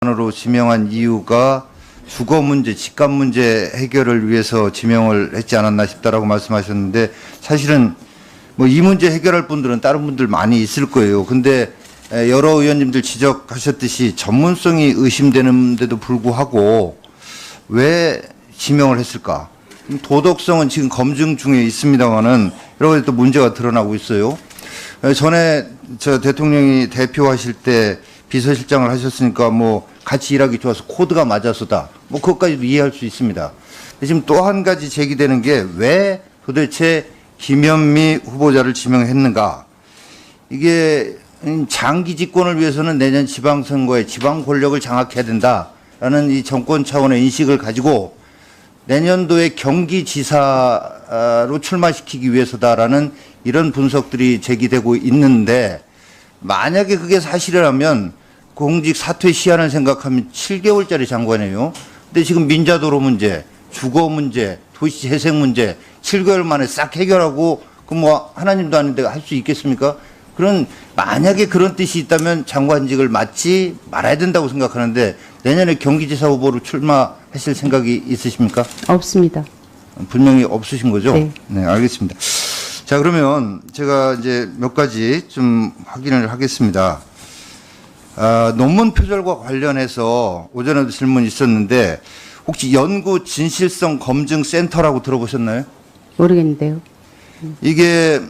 으로 지명한 이유가 주거 문제, 집값 문제 해결을 위해서 지명을 했지 않았나 싶다라고 말씀하셨는데, 사실은 뭐 이 문제 해결할 분들은 다른 분들 많이 있을 거예요. 근데 여러 의원님들 지적하셨듯이 전문성이 의심되는데도 불구하고 왜 지명을 했을까? 도덕성은 지금 검증 중에 있습니다만은 여러 가지 또 문제가 드러나고 있어요. 전에 저 대통령이 대표하실 때 비서실장을 하셨으니까 뭐 같이 일하기 좋아서 코드가 맞아서다. 뭐 그것까지도 이해할 수 있습니다. 지금 또 한 가지 제기되는 게 왜 도대체 김현미 후보자를 지명했는가? 이게 장기 집권을 위해서는 내년 지방선거에 지방 권력을 장악해야 된다라는 이 정권 차원의 인식을 가지고 내년도에 경기지사로 출마시키기 위해서다라는 이런 분석들이 제기되고 있는데, 만약에 그게 사실이라면 공직 사퇴 시한을 생각하면 7개월짜리 장관이에요. 근데 지금 민자도로 문제, 주거 문제, 도시 재생 문제 7개월 만에 싹 해결하고 그 뭐 하나님도 아닌데 할 수 있겠습니까? 그런 만약에 그런 뜻이 있다면 장관직을 맡지 말아야 된다고 생각하는데, 내년에 경기지사 후보로 출마하실 생각이 있으십니까? 없습니다. 분명히 없으신 거죠? 네. 네, 알겠습니다. 자, 그러면 제가 이제 몇 가지 좀 확인을 하겠습니다. 논문 표절과 관련해서 오전에도 질문이 있었는데, 혹시 연구 진실성 검증 센터라고 들어보셨나요? 모르겠는데요. 이게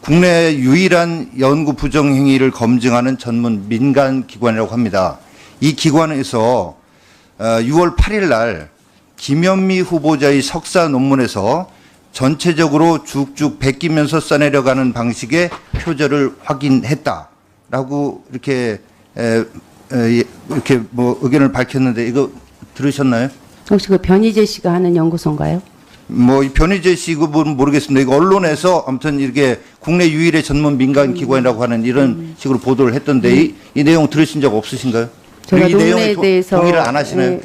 국내 유일한 연구 부정 행위를 검증하는 전문 민간 기관이라고 합니다. 이 기관에서 6월 8일 날 김현미 후보자의 석사 논문에서 전체적으로 쭉쭉 베끼면서 써내려가는 방식의 표절을 확인했다라고 이렇게 뭐 의견을 밝혔는데, 이거 들으셨나요? 혹시 그 변희재 씨가 하는 연구소인가요? 뭐 이 변희재 씨 그분은 모르겠습니다. 이거 언론에서 아무튼 이렇게 국내 유일의 전문 민간 기관이라고 하는 이런 식으로 보도를 했던데, 이 내용 들으신 적 없으신가요? 제가 이 내용에 논문에 대해서 동의를 안 하시나요?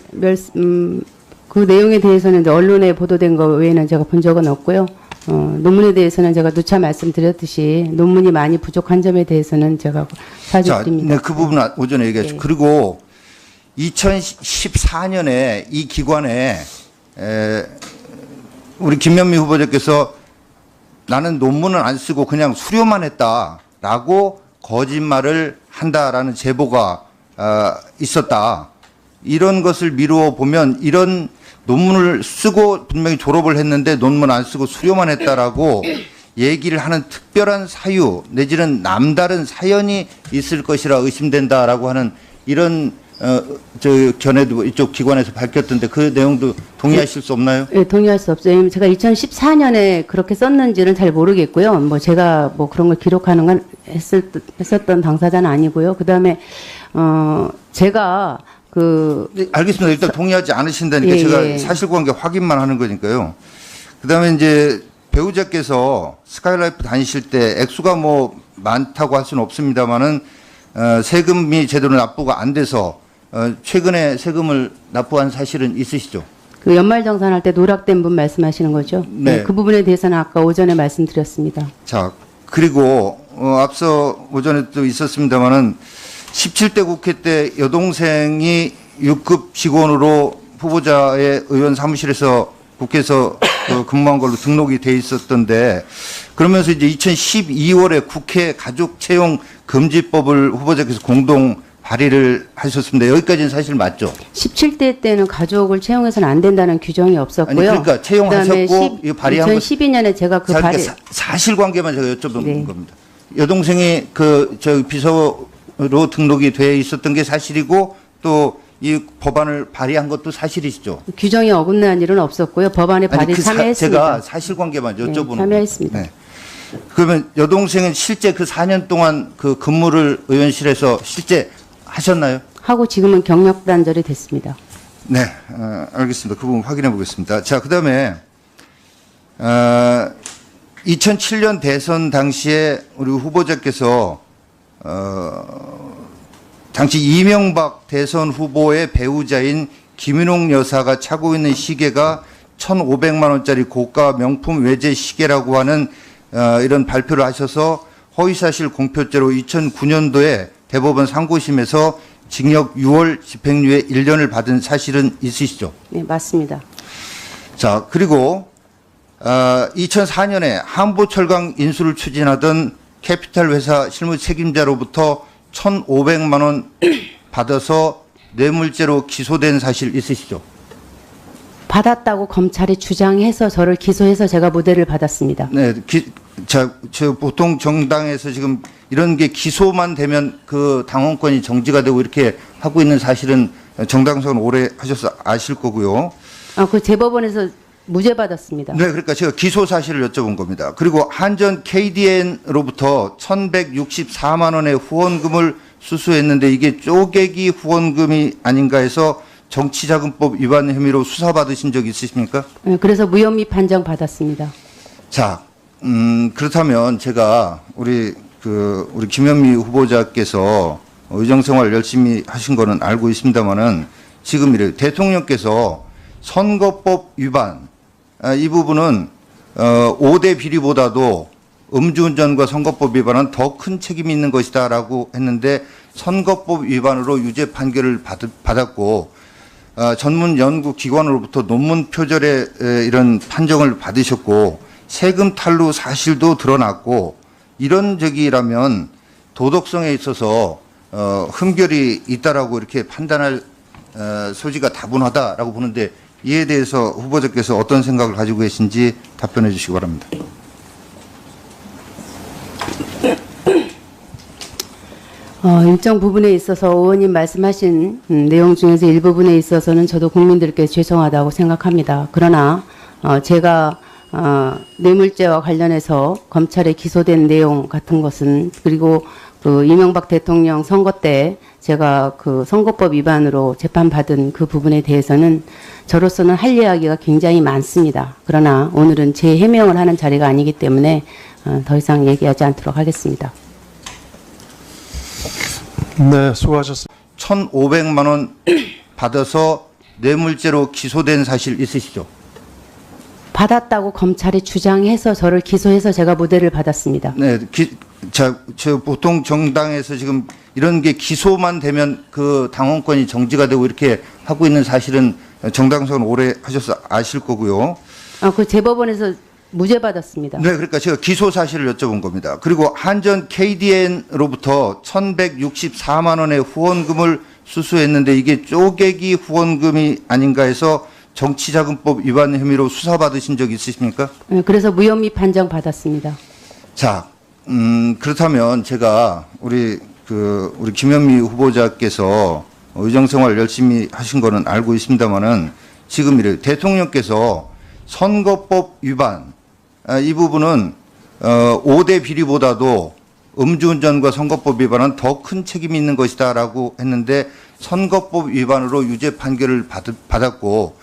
그 내용에 대해서는 이제 언론에 보도된 거 외에는 제가 본 적은 없고요. 논문에 대해서는 제가 누차 말씀드렸듯이 논문이 많이 부족한 점에 대해서는 제가 사죄드립니다. 네, 그 부분은 오전에 얘기했죠. 네. 그리고 2014년에 이 기관에 우리 김현미 후보자께서 나는 논문을 안 쓰고 그냥 수료만 했다라고 거짓말을 한다라는 제보가 있었다. 이런 것을 미루어 보면 이런 논문을 쓰고 분명히 졸업을 했는데 논문 안 쓰고 수료만 했다라고 얘기를 하는 특별한 사유 내지는 남다른 사연이 있을 것이라 의심된다라고 하는 이런 전에도 이쪽 기관에서 밝혔던데, 그 내용도 동의하실 수 없나요? 네, 동의할 수 없어요. 제가 2014년에 그렇게 썼는지는 잘 모르겠고요. 뭐 제가 뭐 그런 걸 기록하는 건 했었던 당사자는 아니고요. 그다음에 제가 네, 알겠습니다. 일단 동의하지 않으신다니까 제가 사실관계 확인만 하는 거니까요. 그다음에 이제 배우자께서 스카이라이프 다니실 때 액수가 뭐 많다고 할 수는 없습니다만은 세금이 제대로 납부가 안 돼서 최근에 세금을 납부한 사실은 있으시죠? 그 연말정산할 때 누락된 분 말씀하시는 거죠? 네. 그 부분에 대해서는 아까 오전에 말씀드렸습니다. 자, 그리고 앞서 오전에 또 있었습니다만은 17대 국회 때 여동생이 6급 직원으로 후보자의 의원 사무실에서 국회에서 근무한 걸로 등록이 돼 있었던데, 그러면서 이제 2012월에 국회 가족 채용 금지법을 후보자께서 공동 발의를 하셨습니다. 여기까지는 사실 맞죠? 17대 때는 가족을 채용해서는 안 된다는 규정이 없었고요. 아니 그러니까 채용하셨고 이거 발의한 거 2012년에 제가 그 발의 사실관계만 제가 여쭤본 네. 겁니다. 여동생이 저 비서로 등록이 돼 있었던 게 사실이고 또 이 법안을 발의한 것도 사실이시죠? 규정이 어긋난 일은 없었고요. 법안에 발의 참여했습니다. 제가 사실관계만 여쭤보는 네, 참여했습니다. 네. 그러면 여동생은 실제 그 4년 동안 그 근무를 의원실에서 실제 하셨나요? 하고 지금은 경력 단절이 됐습니다. 네, 알겠습니다. 그 부분 확인해 보겠습니다. 자, 그다음에 2007년 대선 당시에 우리 후보자께서 당시 이명박 대선 후보의 배우자인 김윤옥 여사가 차고 있는 시계가 1,500만 원짜리 고가 명품 외제 시계라고 하는 이런 발표를 하셔서 허위사실 공표죄로 2009년도에 대법원 상고심에서 징역 6월 집행유예 1년을 받은 사실은 있으시죠? 네, 맞습니다. 자, 그리고 2004년에 한보철강 인수를 추진하던 캐피탈 회사 실무 책임자로부터 1,500만 원 받아서 뇌물죄로 기소된 사실 있으시죠? 받았다고 검찰이 주장해서 저를 기소해서 제가 무대를 받았습니다. 네, 저 보통 정당에서 지금 이런 게 기소만 되면 그 당원권이 정지가 되고 이렇게 하고 있는 사실은 정당성은 오래 하셔서 아실 거고요. 그 재법원에서 무죄 받았습니다. 네, 그러니까 제가 기소 사실을 여쭤본 겁니다. 그리고 한전 KDN으로부터 1,164만 원의 후원금을 수수했는데 이게 쪼개기 후원금이 아닌가 해서 정치자금법 위반 혐의로 수사받으신 적 있으십니까? 네, 그래서 무혐의 판정 받았습니다. 자, 그렇다면 제가 우리 김현미 후보자께서 의정생활 열심히 하신 거는 알고 있습니다만은 지금 이래 대통령께서 선거법 위반 이 부분은 5대 비리보다도 음주운전과 선거법 위반은 더 큰 책임이 있는 것이다라고 했는데 선거법 위반으로 유죄 판결을 받았고 전문 연구 기관으로부터 논문 표절의 이런 판정을 받으셨고 세금 탈루 사실도 드러났고 이런 적이라면 도덕성에 있어서 흠결이 있다라고 이렇게 판단할 소지가 다분하다라고 보는데 이에 대해서 후보자께서 어떤 생각을 가지고 계신지 답변해 주시기 바랍니다. 일정 부분에 있어서 의원님 말씀하신 내용 중에서 일부분에 있어서는 저도 국민들께 죄송하다고 생각합니다. 그러나 제가 뇌물죄와 관련해서 검찰에 기소된 내용 같은 것은 그리고 그 이명박 대통령 선거 때 제가 그 선거법 위반으로 재판받은 그 부분에 대해서는 저로서는 할 이야기가 굉장히 많습니다. 그러나 오늘은 제 해명을 하는 자리가 아니기 때문에 더 이상 얘기하지 않도록 하겠습니다. 네, 수고하셨습니다. 1,500만 원 받아서 뇌물죄로 기소된 사실 있으시죠? 받았다고 검찰이 주장해서 저를 기소해서 제가 무대를 받았습니다. 네, 저 보통 정당에서 지금 이런 게 기소만 되면 그 당원권이 정지가 되고 이렇게 하고 있는 사실은 정당성은 오래 하셔서 아실 거고요. 그 재법원에서 무죄 받았습니다. 네, 그러니까 제가 기소 사실을 여쭤본 겁니다. 그리고 한전 KDN으로부터 1,164만 원의 후원금을 수수했는데 이게 쪼개기 후원금이 아닌가 해서 정치자금법 위반 혐의로 수사받으신 적 있으십니까? 네, 그래서 무혐의 판정 받았습니다. 자, 그렇다면 제가 우리 김현미 후보자께서 의정생활 열심히 하신 거는 알고 있습니다만은 지금 이래 대통령께서 선거법 위반 이 부분은 5대 비리보다도 음주운전과 선거법 위반은 더 큰 책임이 있는 것이다라고 했는데 선거법 위반으로 유죄 판결을 받았고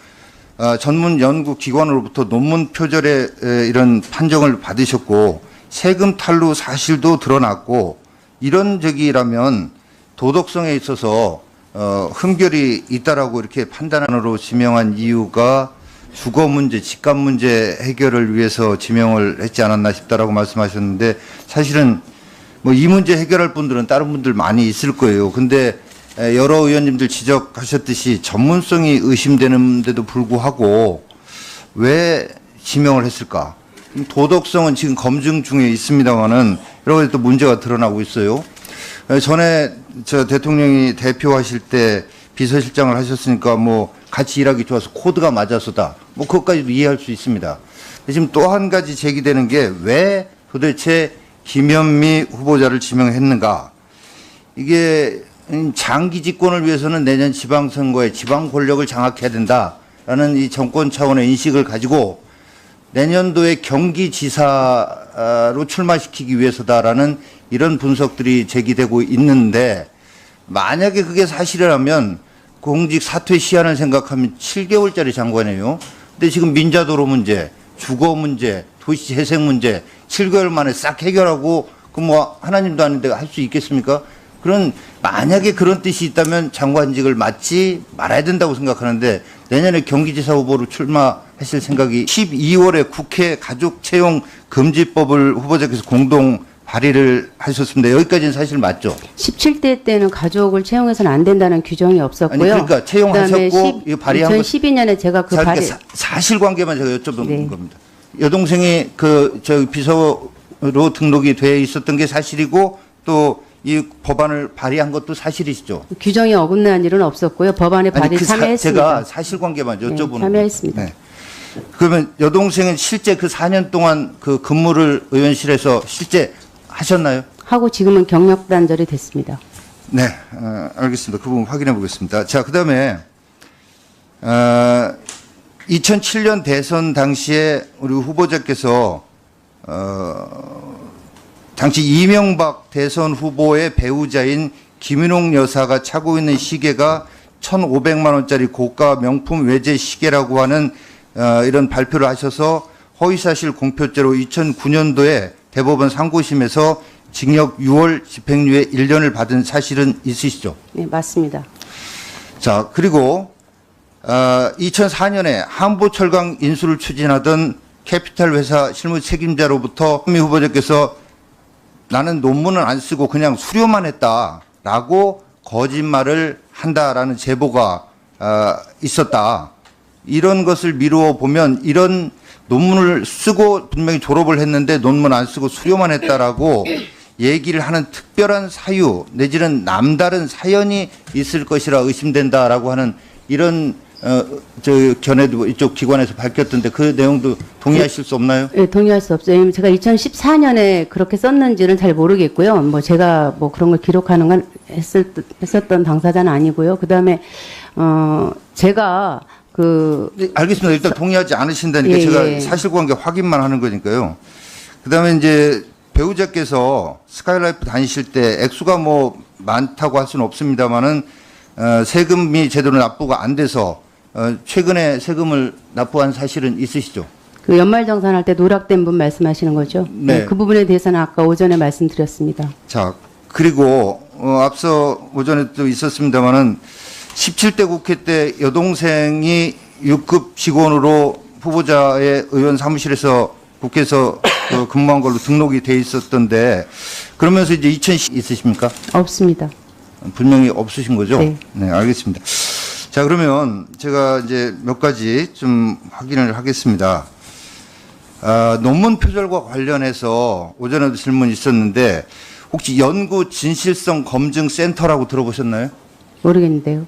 전문 연구 기관으로부터 논문 표절의 이런 판정을 받으셨고 세금 탈루 사실도 드러났고 이런 적이라면 도덕성에 있어서 흠결이 있다라고 이렇게 판단으로 지명한 이유가 주거 문제, 집값 문제 해결을 위해서 지명을 했지 않았나 싶다라고 말씀하셨는데 사실은 뭐 이 문제 해결할 분들은 다른 분들 많이 있을 거예요. 근데 여러 의원님들 지적하셨듯이 전문성이 의심되는데도 불구하고 왜 지명을 했을까? 도덕성은 지금 검증 중에 있습니다만은 여러 가지 또 문제가 드러나고 있어요. 전에 저 대통령이 대표하실 때 비서실장을 하셨으니까 뭐 같이 일하기 좋아서 코드가 맞아서다. 뭐 그것까지도 이해할 수 있습니다. 지금 또 한 가지 제기되는 게 왜 도대체 김현미 후보자를 지명했는가? 이게 장기 집권을 위해서는 내년 지방선거에 지방 권력을 장악해야 된다라는 이 정권 차원의 인식을 가지고 내년도에 경기지사로 출마시키기 위해서다라는 이런 분석들이 제기되고 있는데 만약에 그게 사실이라면 공직 사퇴 시한을 생각하면 7개월짜리 장관이에요. 근데 지금 민자도로 문제, 주거 문제, 도시 재생 문제 7개월 만에 싹 해결하고 그 뭐 하나님도 아닌데 할 수 있겠습니까? 만약에 그런 뜻이 있다면 장관직을 맡지 말아야 된다고 생각하는데 내년에 경기지사 후보로 출마하실 생각이 12월에 국회 가족채용 금지법을 후보자께서 공동 발의를 하셨습니다. 여기까지는 사실 맞죠? 17대 때는 가족을 채용해서는 안 된다는 규정이 없었고요. 아니 그러니까 채용하셨고 이거 발의한 거 2012년에 제가 그 자, 발의 그러니까 사실관계만 제가 여쭤본 네. 겁니다. 여동생이 저 비서로 등록이 돼 있었던 게 사실이고 또 이 법안을 발의한 것도 사실이시죠? 규정이 어긋난 일은 없었고요. 법안에 발의 참여했습니다. 제가 사실관계만 네, 여쭤보는 참여했습니다. 거예요. 네. 그러면 여동생은 실제 그 4년 동안 그 근무를 의원실에서 실제 하셨나요? 하고 지금은 경력 단절이 됐습니다. 네, 알겠습니다. 그 부분 확인해 보겠습니다. 자, 그다음에 2007년 대선 당시에 우리 후보자께서 당시 이명박 대선 후보의 배우자인 김윤옥 여사가 차고 있는 시계가 1,500만 원짜리 고가 명품 외제 시계라고 하는 이런 발표를 하셔서 허위사실 공표죄로 2009년도에 대법원 상고심에서 징역 6월 집행유예 1년을 받은 사실은 있으시죠? 네, 맞습니다. 자, 그리고 2004년에 한보철강 인수를 추진하던 캐피탈 회사 실무 책임자로부터 미 후보자께서 나는 논문은 안 쓰고 그냥 수료만 했다라고 거짓말을 한다라는 제보가 있었다. 이런 것을 미루어 보면 이런 논문을 쓰고 분명히 졸업을 했는데 논문 안 쓰고 수료만 했다라고 얘기를 하는 특별한 사유 내지는 남다른 사연이 있을 것이라 의심된다라고 하는 이런 견해도 이쪽 기관에서 밝혔던데 그 내용도 동의하실 수 없나요? 네, 동의할 수 없어요. 왜냐면 제가 2014년에 그렇게 썼는지는 잘 모르겠고요. 뭐 제가 뭐 그런 걸 기록하는 건 했었던 당사자는 아니고요. 그다음에 제가 네, 알겠습니다. 일단 동의하지 않으신다니까 예, 제가 예. 사실관계 확인만 하는 거니까요. 그다음에 이제 배우자께서 스카이라이프 다니실 때 액수가 뭐 많다고 할 수는 없습니다만은 세금이 제대로 납부가 안 돼서 최근에 세금을 납부한 사실은 있으시죠? 그 연말정산할 때 누락된 분 말씀하시는 거죠? 네. 그 부분에 대해서는 아까 오전에 말씀드렸습니다. 자, 그리고 앞서 오전에도 있었습니다만은 17대 국회 때 여동생이 6급 직원으로 후보자의 의원 사무실에서 국회에서 근무한 걸로 등록이 돼 있었던데 그러면서 이제 2010 있으십니까? 없습니다. 분명히 없으신 거죠? 네. 네, 알겠습니다. 자, 그러면 제가 이제 몇 가지 좀 확인을 하겠습니다. 논문 표절과 관련해서 오전에도 질문이 있었는데 혹시 연구 진실성 검증 센터라고 들어보셨나요? 모르겠는데요.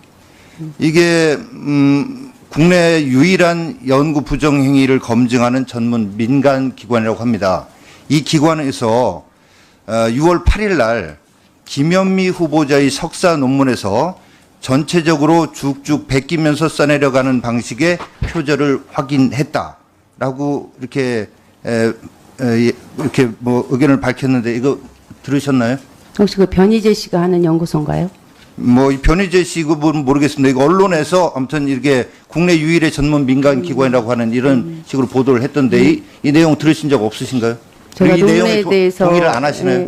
이게 국내 유일한 연구 부정 행위를 검증하는 전문 민간 기관이라고 합니다. 이 기관에서 6월 8일 날 김현미 후보자의 석사 논문에서 전체적으로 쭉쭉 베끼면서 써내려가는 방식의 표절을 확인했다라고 이렇게 뭐 의견을 밝혔는데 이거 들으셨나요? 혹시 그 변희재 씨가 하는 연구소인가요? 뭐, 이 변희재 씨 그분 모르겠습니다. 이거 언론에서 아무튼 이렇게 국내 유일의 전문 민간 기관이라고 하는 이런 식으로 보도를 했던데 이 내용 들으신 적 없으신가요? 제가 이 논문에 내용에 대해서 동의를 안 하시나요?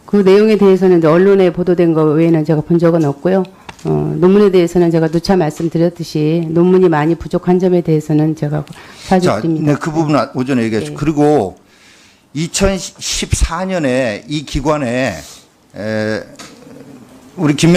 그 내용에 대해서는 이제 언론에 보도된 거 외에는 제가 본 적은 없고요. 논문에 대해서는 제가 누차 말씀드렸듯이 논문이 많이 부족한 점에 대해서는 제가 사죄드립니다. 네, 그 부분 오전에 얘기했죠. 네. 그리고 2014년에 이 기관에 우리 김명